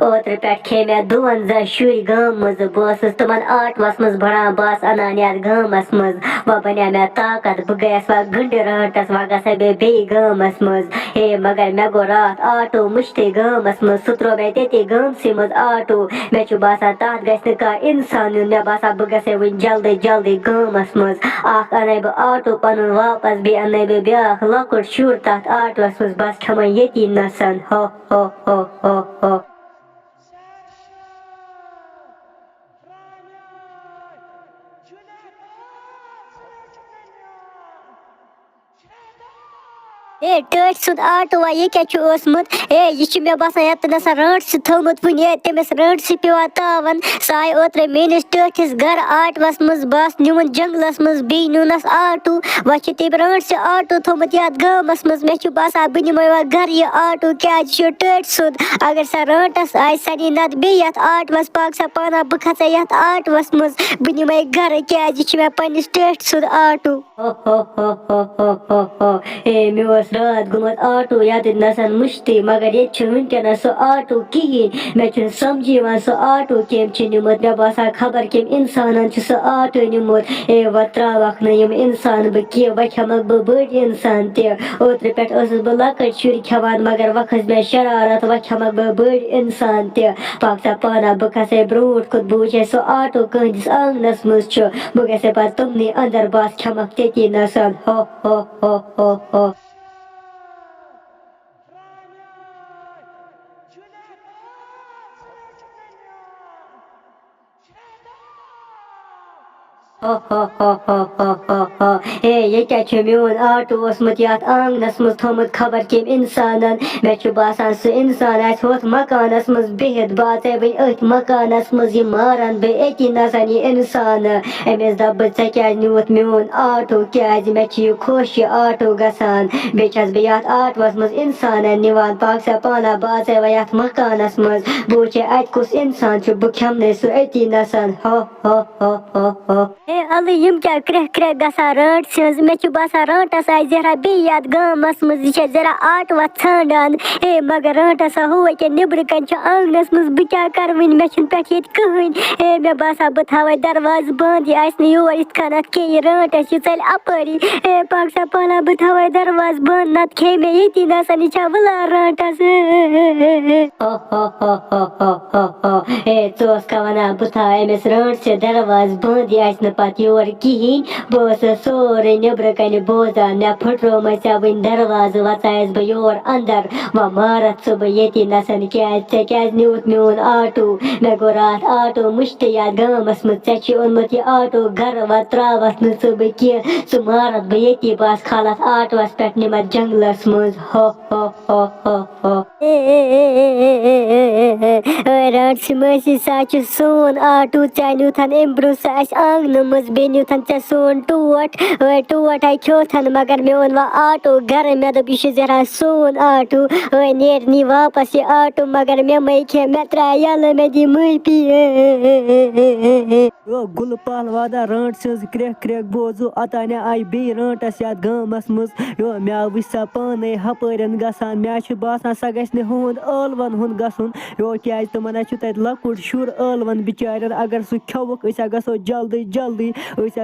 ओत्र पे खे मे 52 शुर गाम मज बस तुमन आटवस मज बड़ान बस अनान याद गामस मज व बनिया मे ताकत ब गयस व गंड रटस व गसे बे गामस मज हे मगर मे गो रात आटो मुश्ते गामस मज सुत्रो मे तेते गामसी मज आटो मे छु बासा तथ गस का इंसान मे बासा ब गसे वन जल्दी जल्दी गामस मज आख अने ब आटो पनुन वापस बे अने बे ब्याख लकुट शुर तथ आटोस मज बस खम यती नसन हो। ए टट सुद आटो ये क्या चुसमुत ए ये मे बसान ये नसा रट से थमुत वन ये तमिस रट से पेवा तावन साय ओत्र मेनिस टठिस घर आटवस मज बस नुन जंगलस मज बे नुनस आटो व तम रट से आटो थमुत ये गामस मज मे बसान बह निम घर ये आटो क्या टट सुद अगर सा रटस आय सनी नत बे ये आटवस पाक सा पाना बह खसा ये आटवस मज बह निम घर क्या मे पनिस टट सुद आटो ए मे रात गुमत आटो याद नसन मुश्ती मगर ये वनकन सो आटो कहें मे समझी सो आटो कम निमुत मे बसान खबर कम इंसान सो आटो निमुत ए व त्रवक नम इंसान बह कह व खमक बह बड़ इंसान तोत्र पे बह लकट शुर खेवान मगर व खस मे शरारत व खमक बह बड़ इंसान तक सा पाना बह खसे ब्रोट खुद बह वुचे सो आटो कहदिस आंगनस मज बह गसे पे तुमने अंदर बस खमक तेती नसन हो। हे ये क्या मोन आटो ओसमुत ये आंगनस मज थोमुत खबर कम इंसान मे बसान सह इंसान होत मकानस मज बिहित बात वन अथ मकानस मज ये मारान बे अति नसन ये इंसान अमिस दप बह ऐ क्या नुत मोन आटो क्या मे यह खुश ये आटो गसान बे बह ये आटोस मज इंसान निवान पाक सा पाना बात ये मकानस मज बह वुचे अत कुस इंसान बह खमने सह अति नसन हो। ए अल यम क्या क्रह क्रह गसान रट सिज मे बसान रटस आय जरा बे ये गामस मज यह जरा आटवा छांडान ए मगर रटस हो क्या निबर कन आंगनस मज बह क्या कर वन मे पे कहन ए मे बसान बह थवे दरवाज बंद यह योर इत कनत कह यह रटस यह चल अपरी ए पाक सा पाना बह थवे दरवाज बंद नत खे मे ये नसन यह वला रटस ए चोस का वना बह था अमिस रट से दरवाज बंद यह पत योर कहें बह सोरे नबर कन बोजान मे फुट्रो वन दरवाज वचायस बह योर अंदर व मारत सह बह ये नसन क्या नुत मोन आटो मे गो रात आटो मुश्त ये गामस मज ऐ ओनमुत यह आटो घर व त्रवत न सह बह कह सह मारत बह ये बस खालत आटोस पे निमत जंगलस मज हो। रट से सा सोन आटो चे नुथन अम ब्रो आंगन मज बे नुथन ऐ सोन टोट टोट आई खोथन मगर मे ओन व आटो घर मे दप यह जरा सोन आटो नेर नी वापस यह आटो मगर मे मई खे मे त्रा यल मे दी मई पी गुल पहल वादा रट सज क्रह क्रह बोजो अतान आई बे रटस ये गामस मज मे वुच सा पाने हपरन गसान मे बसान सा गस हुंद ٲलवन हुंद गसुन क्या तमन तत लकुट शुर ٲलवन बिचार अगर सह खेवुक गो जल्दी जल्दी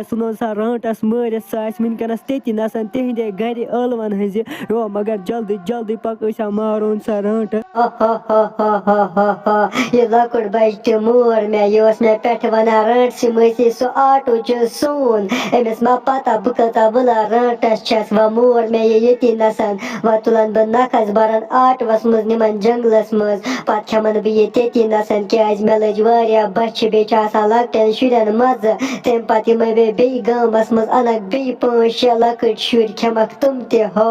सुन सा रटस मारित सा वनकनस तेती नसन तिहदे घर ٲलवन हज मगर जल्दी जल्दी पक मारोन सा रट यह लकुट बच मोर मे यह मे पे वन रट से सो आटो सोन अमिस मा पता बह कता वला रटस छस व मोर मे ये नसन व तुलन बह नखस बरन आटवस मज निमन जंगलस मज पत खमन बह ये नसन क्या मे लज वारिया बच बे लकटन शुरन मज तम पत यम बे गामस मज अनक बे 5-6 लकट शुर खमक तुम ते हो।